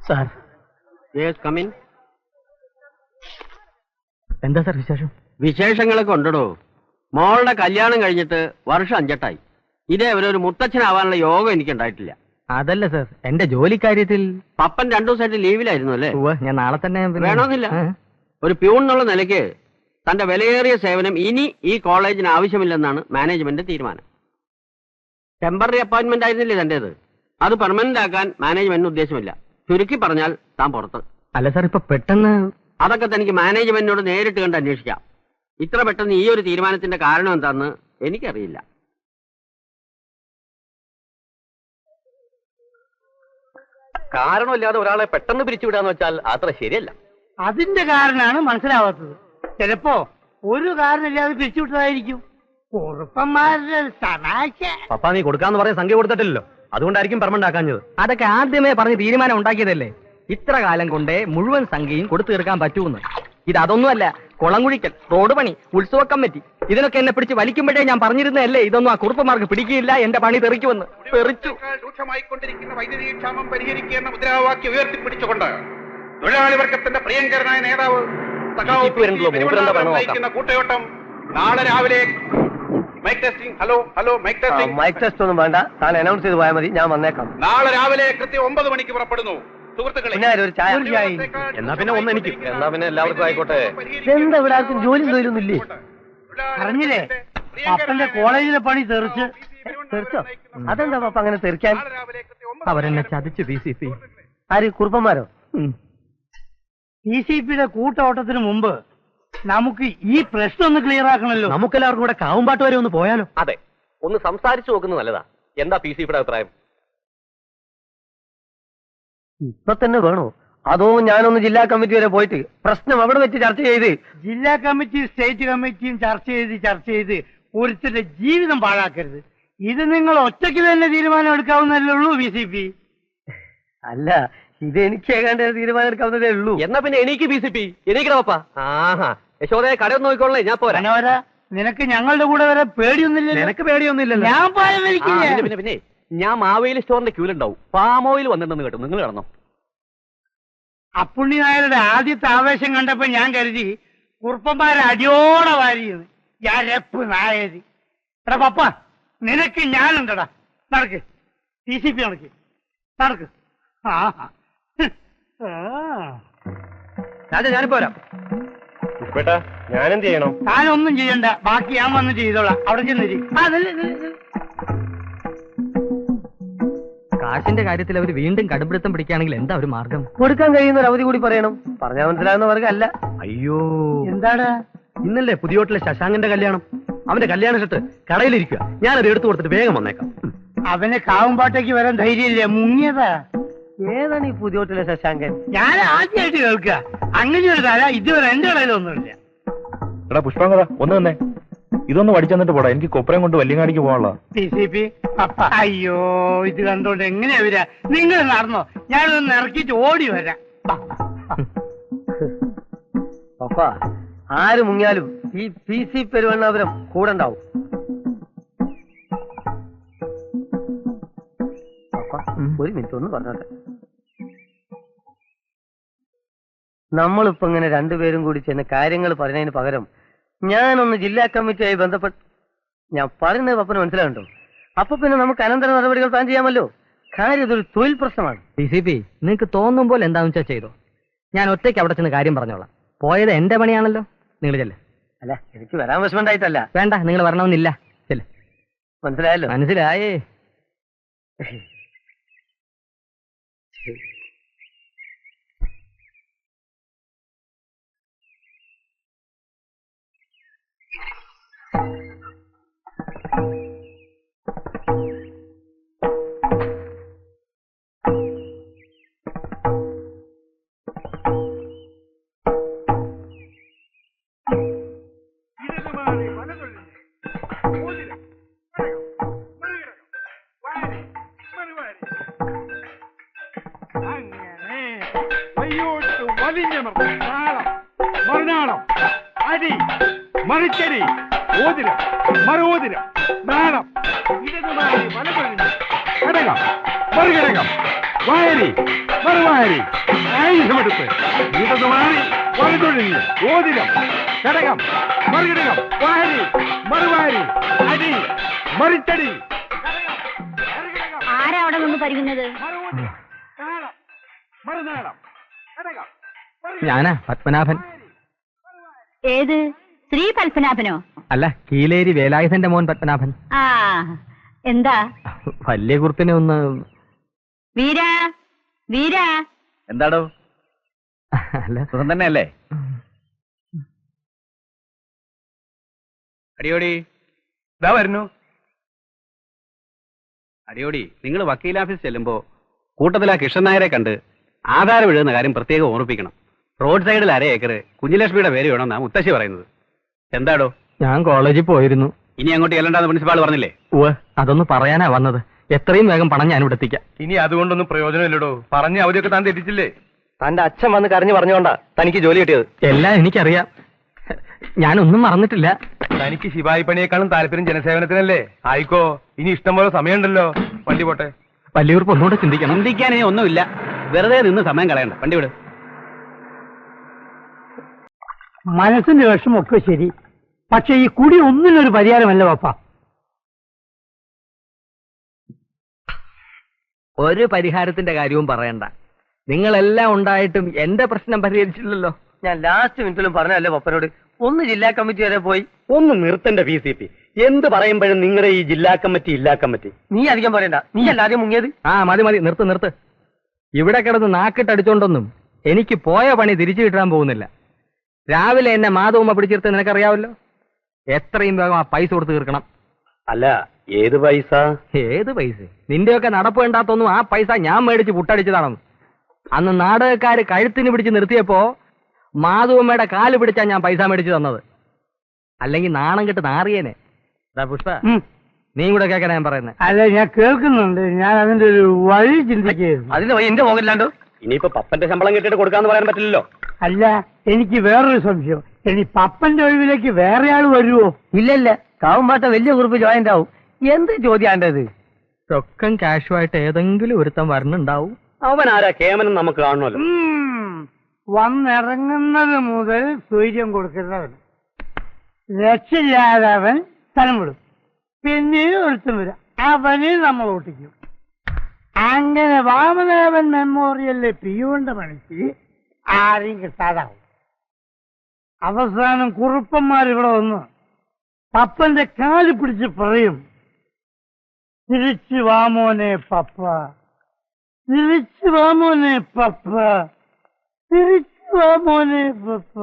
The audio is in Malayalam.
സാർ. Yes come in. എന്താ സാർ വിശേഷം? വിശേഷങ്ങളൊക്കെ ഉണ്ടോ? മോളുടെ കല്യാണം കഴിഞ്ഞിട്ട് വർഷം 5 ഇതേവരെ ഒരു മുത്തച്ഛനാവാനുള്ള യോഗം എനിക്ക് ഉണ്ടായിട്ടില്ല. അതല്ല സാർ, എന്റെ ജോലി കാര്യത്തിൽ പപ്പൻ 2 ദിവസമായിട്ട് ലീവിലായിരുന്നു അല്ലേ? ഞാൻ നാളെ തന്നെ വേണമെന്നില്ല. ഒരു പ്യൂൺ എന്നുള്ള നിലയ്ക്ക് തന്റെ വിലയേറിയ സേവനം ഇനി ഈ കോളേജിന് ആവശ്യമില്ലെന്നാണ് മാനേജ്മെന്റ് തീരുമാനം. ടെമ്പററി അപ്പോയിന്റ്മെന്റ് ആയിരുന്നില്ലേ തന്റേത്? അത് പെർമനന്റ് ആക്കാൻ മാനേജ്മെന്റിന് ഉദ്ദേശമില്ല. ചുരുക്കി പറഞ്ഞാൽ താൻ പുറത്ത്. അല്ല സാർ, ഇപ്പൊ പെട്ടെന്ന് അതൊക്കെ തനിക്ക് മാനേജ്മെന്റിനോട് നേരിട്ട് കണ്ട് അന്വേഷിക്കാം. ഇത്ര പെട്ടെന്ന് ഈ ഒരു തീരുമാനത്തിന്റെ കാരണം എന്താണെന്ന് എനിക്കറിയില്ല. കാരണമില്ലാതെ ഒരാളെ പെട്ടെന്ന് പിരിച്ചുവിടാന്ന് വെച്ചാൽ അത്ര ശരിയല്ല. അതിന്റെ കാരണമാണ് മനസ്സിലാവാത്തത്. ചിലപ്പോ ഒരു കാരണമില്ലാതെ പിരിച്ചുവിട്ടതായിരിക്കും. കുറുപ്പന്മാരുടെ തമാശ. പപ്പ നീ കൊടുക്കാന്ന് പറഞ്ഞ സംഖ്യ കൊടുത്തിട്ടില്ലല്ലോ, അതുകൊണ്ടായിരിക്കും പെർമനന്റ് ആക്കാഞ്ഞത്. അതൊക്കെ ആദ്യമേ പറഞ്ഞ് തീരുമാനം ഉണ്ടാക്കിയതല്ലേ. ഇത്ര കാലം കൊണ്ടേ മുഴുവൻ സംഖ്യയും കൊടുത്തു തീർക്കാൻ പറ്റൂന്ന്. ഇതൊന്നുമല്ല, കുളംകുഴിക്കൽ, റോഡ് പണി, ഉത്സവ കമ്മിറ്റി, ഇതിനൊക്കെ എന്നെ പിടിച്ച് വലിക്കുമ്പോഴേ ഞാൻ പറഞ്ഞിരുന്നല്ലേ ഇതൊന്നും ആ കുറുപ്പന്മാർക്ക് പിടിക്കില്ല, എന്റെ പണി തെറിക്കുമെന്ന്. തെറിച്ചു. രൂക്ഷമായിക്കൊണ്ടിരിക്കുന്ന വൈദ്യുതി ക്ഷാമം പരിഹരിക്കുന്ന മുദ്രാവാക്യം ഉയർത്തിപ്പിടിച്ചുകൊണ്ട് തൊഴിലാളി വർഗത്തിന്റെ പ്രിയങ്കരനായ നേതാവ് കൂട്ടയോട്ടം നാളെ രാവിലെ mike testing. Hello mike testing. Mike test ഒന്നും വേണ്ട, താൻ അനൗൺസ് ചെയ്ത് പോയാൽ മതി, ഞാൻ വന്നേക്കാം. നാളെ രാവിലെ കൃത്യം 9 മണിക്ക് പുറപ്പെടുന്നു. സുഹൃത്തുക്കളെ, ഒരു ചായ. എന്നാ പിന്നെ ഒന്ന് എനിക്ക്. എന്നാ പിന്നെ എല്ലാവർക്കും ആയിക്കോട്ടെ. എന്താ ഇവിടെ ആർക്കും ജോലി തൊഴിലൊന്നുമില്ലേ? അറിഞ്ഞില്ലേ, അപ്പന്റെ കോളേജിലെ പണി തെറിച്ചോ? അതെന്താ പപ്പ അങ്ങനെ തെറിക്കാൻ? അവരെന്നെ ചതിച്ചു. PCP ആര്? കുറുപ്പന്മാരോ? PCPയുടെ കൂട്ടോട്ടത്തിന് മുമ്പ് നമുക്ക് ഈ പ്രശ്നം ഒന്ന് ക്ലിയർ ആക്കണല്ലോ. നമുക്കെല്ലാവർക്കും കൂടെ കാവുംപാട്ട് വരെ ഒന്ന് പോയാലോ? അതെ, ഒന്ന് സംസാരിച്ചു നോക്കുന്നത് നല്ലതാ. എന്താ PCPയുടെ അഭിപ്രായം? ഇപ്പൊ തന്നെ വേണോ, അതോ ഞാനൊന്ന് ജില്ലാ കമ്മിറ്റി വരെ പോയിട്ട് പ്രശ്നം അവിടെ വെച്ച് ചർച്ച ചെയ്ത്? ജില്ലാ കമ്മിറ്റി സ്റ്റേറ്റ് കമ്മിറ്റിയും ചർച്ച ചെയ്ത് ഒരുത്തരുടെ ജീവിതം പാഴാക്കരുത്. ഇത് നിങ്ങൾ ഒറ്റയ്ക്ക് തന്നെ തീരുമാനം എടുക്കാവുന്നതല്ലേ ഉള്ളൂ PCP. അല്ല, ഇത് എനിക്ക് ഏകാണ്ട് തീരുമാനം എടുക്കാവുന്നതേ ഉള്ളൂ. എന്നാ പിന്നെ എനിക്ക് PCP എനിക്കടപ്പാ. ആഹാ, യശോദയെ കടയൊന്നും നോക്കിക്കോളേ, ഞാൻ പോരാ. നിനക്ക് ഞങ്ങളുടെ കൂടെ വരെ പേടിയൊന്നുമില്ല. നിനക്ക് പേടിയൊന്നുമില്ലല്ലോ. ഞാൻ പാലം വലിക്കില്ല. പിന്നെ ഞാൻ മാവേലി സ്റ്റോറിന്റെ ക്യൂലുണ്ടാവും. പാം ഓയിൽ വന്നിട്ടുണ്ടെന്ന് കേട്ടു, നിങ്ങൾ കിടന്നോ? അപ്പുണ്ണി നായരുടെ ആദ്യത്തെ ആവേശം കണ്ടപ്പോ ഞാൻ കരുതി കുറുപ്പന്മാരെ അടിയോടെ വാരിയെന്ന്. ഞാൻ രപ്പ് നായരി. എടാ പപ്പ, നിനക്ക് ഞാനുണ്ടടാ. നടക്ക് PCP, നടക്ക്. ഞാനിപ്പോ വരാം. ഞാനെന്ത് ചെയ്യണം? താനൊന്നും ചെയ്യണ്ട, ബാക്കി ഞാൻ വന്ന് ചെയ്തോളാം. അവിടെ ചെന്നിരി. കാശിന്റെ കാര്യത്തിൽ അവർ വീണ്ടും കടുംപിടുത്തം പിടിക്കുകയാണെങ്കിൽ എന്താ ഒരു മാർഗം? കൊടുക്കാൻ കഴിയുന്ന ഒരു അവധി കൂടി പറയണം. പറഞ്ഞാൽ മനസ്സിലാകുന്ന വർഗമല്ല. അയ്യോ, എന്താണ്? ഇന്നല്ലേ പുതിയോട്ടിലെ ശശാങ്കന്റെ കല്യാണം. അവന്റെ കല്യാണ ഷർട്ട് കടയിലിരിക്കുക. ഞാനത് എടുത്തു കൊടുത്തിട്ട് വേഗം വന്നേക്കാം. അവന് കാവുംപാട്ടേക്ക് വരാൻ ധൈര്യമില്ല, മുങ്ങിയതാ. ഏതാണ് ഈ പുതിയോട്ടിലെ ശശാങ്കൻ? ഞാൻ ആദ്യമായിട്ട് കേൾക്കുക. അങ്ങനെ ഒരു തല ഇതുവരെ എന്റെ കടയിലൊന്നുമില്ല. എടാ പുഷ്പാങ്കത, ഒന്ന് തന്നെ ഇതൊന്ന് പഠിച്ചെന്നിട്ട് പോടാ. എനിക്ക് കൊപ്പരം കൊണ്ട് വല്യങ്ങാടിക്ക് പോകാനുള്ള. PCP പപ്പ, അയ്യോ, ഇത് കണ്ടോണ്ട് എങ്ങനെയാ വരാ? നിങ്ങൾ നടന്നോ, ഞാനൊന്ന് ഇറക്കിട്ട് ഓടി വരാം. പപ്പ, ആര് മുങ്ങിയാലും ഈ PC പെരുവണ്ണാപുരം കൂടെ ഉണ്ടാവും. ഒരു മിനിറ്റ് ഒന്ന് പറഞ്ഞോട്ടെ. നമ്മളിപ്പോ ഇങ്ങനെ രണ്ടുപേരും കൂടി ചെന്ന് കാര്യങ്ങൾ പറയുന്നതിന് പകരം ഞാനൊന്ന് ജില്ലാ കമ്മിറ്റിയായി ബന്ധപ്പെട്ട് ഞാൻ പറയുന്നത് പപ്പന് മനസ്സിലാവുണ്ടോ? അപ്പൊ പിന്നെ നമുക്ക് അനന്തര നടപടികൾ പ്ലാൻ ചെയ്യാമല്ലോ. കാര്യം ഇതൊരു തൊഴിൽ പ്രശ്നമാണ്. PCP, നിങ്ങൾക്ക് തോന്നുമ്പോൾ എന്താണെന്ന് വെച്ചാൽ ചെയ്തോ. ഞാൻ ഒറ്റയ്ക്ക് അവിടെ ചെന്ന് കാര്യം പറഞ്ഞോളാം. പോയത് എന്റെ പണിയാണല്ലോ. നിങ്ങൾ ചെല്ല്. അല്ല, എനിക്ക് വരാൻ വിഷമമുണ്ടായിട്ടല്ല. വേണ്ട, നിങ്ങൾ വരണമെന്നില്ല. ചെല്ല്. മനസ്സിലായല്ലോ? മനസ്സിലായേ. മറിച്ചടി, ഓതിരം, മറുഓതിരം, നാളം, ഇടതുമാറി വലതുമാറി, ഘടകം, മറുഘടകം, വാരി മറുവാരി ആയുധമെടുപ്പ് ഇടതു മാറി വലതൊഴിൽ ഓതിരം ഘടകം മറികടകം വാരി മറുവാരി അടി മറിച്ചടി ആരാ അവിടെ നിന്ന് പരിക്കുന്നത്? മറുനാടം ഘടകം ഞാനാ പത്മനാഭൻ. ഏത് ശ്രീ പത്മനാഭനോ? അല്ല, കീലേരി വേലായുധന്റെ മോൻ പത്മനാഭൻ. ആ, എന്താ? വലിയ കുറുപ്പിനെ ഒന്ന്. വീര വീര, എന്താടോ? അല്ല, സുഖം തന്നെയല്ലേ? അടിയോടി ഇതാ വരുന്നു. അടിയോടി, നിങ്ങൾ വക്കീൽ ഓഫീസ് ചെല്ലുമ്പോ കൂട്ടത്തിൽ ആ കൃഷ്ണൻ നായരെ കണ്ട് ആധാരം എഴുതുന്ന കാര്യം പ്രത്യേകം ഓർമ്മിപ്പിക്കണം. റോഡ് സൈഡിൽ 1/2 ഏക്കർ കുഞ്ഞിലക്ഷ്മിയുടെ പേര് വേണമെന്നാ മുത്തശ്ശി പറയുന്നത്. എന്താടോ? ഞാൻ കോളേജിൽ പോയിരുന്നു. ഇനി അങ്ങോട്ട് ചെല്ലണ്ടെന്ന് പ്രിൻസിപ്പാൾ പറഞ്ഞില്ലേ? ഉവ്വ്, അതൊന്ന് പറയാനാ വന്നത്. എത്രയും വേഗം പണം ഞാൻ ഇവിടെ എത്തിക്കാം. ഇനി അതുകൊണ്ടൊന്നും പ്രയോജനമില്ലടോ. പറഞ്ഞ അവധിയൊക്കെ താൻ തെറ്റിച്ചില്ലേ? തന്റെ അച്ഛൻ വന്ന് കരഞ്ഞു പറഞ്ഞോണ്ടാ തനിക്ക് ജോലി കിട്ടിയത്. എല്ലാം എനിക്കറിയാം. ഞാനൊന്നും മറന്നിട്ടില്ല. തനിക്ക് ശിവായി പണിയേക്കാളും താല്പര്യം ജനസേവനത്തിനല്ലേ? ആയിക്കോ, ഇനി ഇഷ്ടം പോലെ സമയമുണ്ടല്ലോ. വണ്ടി പോട്ടെ. വലിയൂർപ്പ് ഒന്നുകൂടെ ചിന്തിക്കണം. ചിന്തിക്കാനേ ഒന്നുമില്ല. വെറുതെ നിന്ന് സമയം കളയണ്ട. വണ്ടി വിട്. മനസ്സിന്റെ വിഷമൊക്കെ ശരി, പക്ഷെ ഈ കുടി ഒന്നിനൊരു പരിഹാരമല്ല പപ്പ. ഒരു പരിഹാരത്തിന്റെ കാര്യവും പറയണ്ട. നിങ്ങളെല്ലാം ഉണ്ടായിട്ടും എന്റെ പ്രശ്നം പരിഹരിച്ചില്ലല്ലോ. ഞാൻ ലാസ്റ്റ് മിനിറ്റിലും പറഞ്ഞല്ലേ പപ്പനോട്, ഒന്ന് ജില്ലാ കമ്മിറ്റി വരെ പോയി. ഒന്ന് നിർത്തണ്ട PCP. എന്ത് പറയുമ്പോഴും നിങ്ങളുടെ ഈ ജില്ലാ കമ്മിറ്റി നീ അധികം പറയണ്ട, നീ അല്ലാതെ മുങ്ങിയത്. ആ മതി മതി, നിർത്ത്. ഇവിടെ കിടന്ന് നാക്കിട്ടടിച്ചോണ്ടൊന്നും എനിക്ക് പോയ പണി തിരിച്ചു കിട്ടാൻ പോകുന്നില്ല. രാവിലെ എന്നെ മാധവമ്മ പിടിച്ചെടുത്ത് നിനക്കറിയാവല്ലോ. എത്രയും വേഗം ആ പൈസ കൊടുത്ത് തീർക്കണം. അല്ല, ഏത് പൈസ? ഏത് പൈസ? നിന്റെയൊക്കെ നടപ്പ് വേണ്ടാത്തൊന്നും ആ പൈസ ഞാൻ മേടിച്ച് പുട്ടടിച്ചതാണെന്ന്. അന്ന് നാടകക്കാര് കഴുത്തിന് പിടിച്ച് നിർത്തിയപ്പോ മാധവമ്മയുടെ കാല് പിടിച്ചാ ഞാൻ പൈസ മേടിച്ചു തന്നത്. അല്ലെങ്കിൽ നാണം കെട്ട് നാറിയേനെ. പുഷ്പ, നീ കൂടെ കേൾക്കാൻ ഞാൻ പറയുന്നത്. അല്ല, ഞാൻ കേൾക്കുന്നുണ്ട്. ഞാൻ അതിന്റെ ഒരു വഴി ചിന്തിക്കുകയായിരുന്നു. അതിന് വഴി എന്റെ പോകില്ലാണ്ടോ? ഇനിയിപ്പോ പപ്പന്റെ ശമ്പളം കിട്ടിയിട്ട് കൊടുക്കാന്ന് പറയാൻ പറ്റില്ലല്ലോ. അല്ല, എനിക്ക് വേറൊരു സംശയം. ഇനി പപ്പന്റെ ഒഴിവിലേക്ക് വേറെ ആൾ വരുമോ? ഇല്ലല്ല, കാവുമ്പാട്ട വലിയ കുറിപ്പ് ജോയിന്റ് ആവും. എന്ത് ചോദ്യാണ്ടത്? റൊക്കം കാഷുമായിട്ട് ഏതെങ്കിലും ഒരുത്തം വരണുണ്ടാവും. അവൻ ആരാ? കേമനും നമുക്ക് കാണണമല്ലോ. വന്നിറങ്ങുന്നത് മുതൽ സൂര്യം കൊടുക്കുന്നവൻ രക്ഷയില്ലാതെ അവൻ സ്ഥലം വിടും. പിന്നീട് ഒരുത്തും വരും, അവന് നമ്മൾ ഓട്ടിക്കും. അങ്ങനെ വാമദേവൻ മെമ്മോറിയലിലെ പിയുവിന്റെ പണിക്ക് ആരെയും കിട്ടാതാവും. അവസാനം കുറുപ്പന്മാർ ഇവിടെ വന്ന് പപ്പന്റെ കാല് പിടിച്ച് പറയും, തിരിച്ചു വാമോനെ പപ്പ, തിരിച്ചു വാമോനെ പപ്പ, തിരിച്ചു വാമോനെ പപ്പ.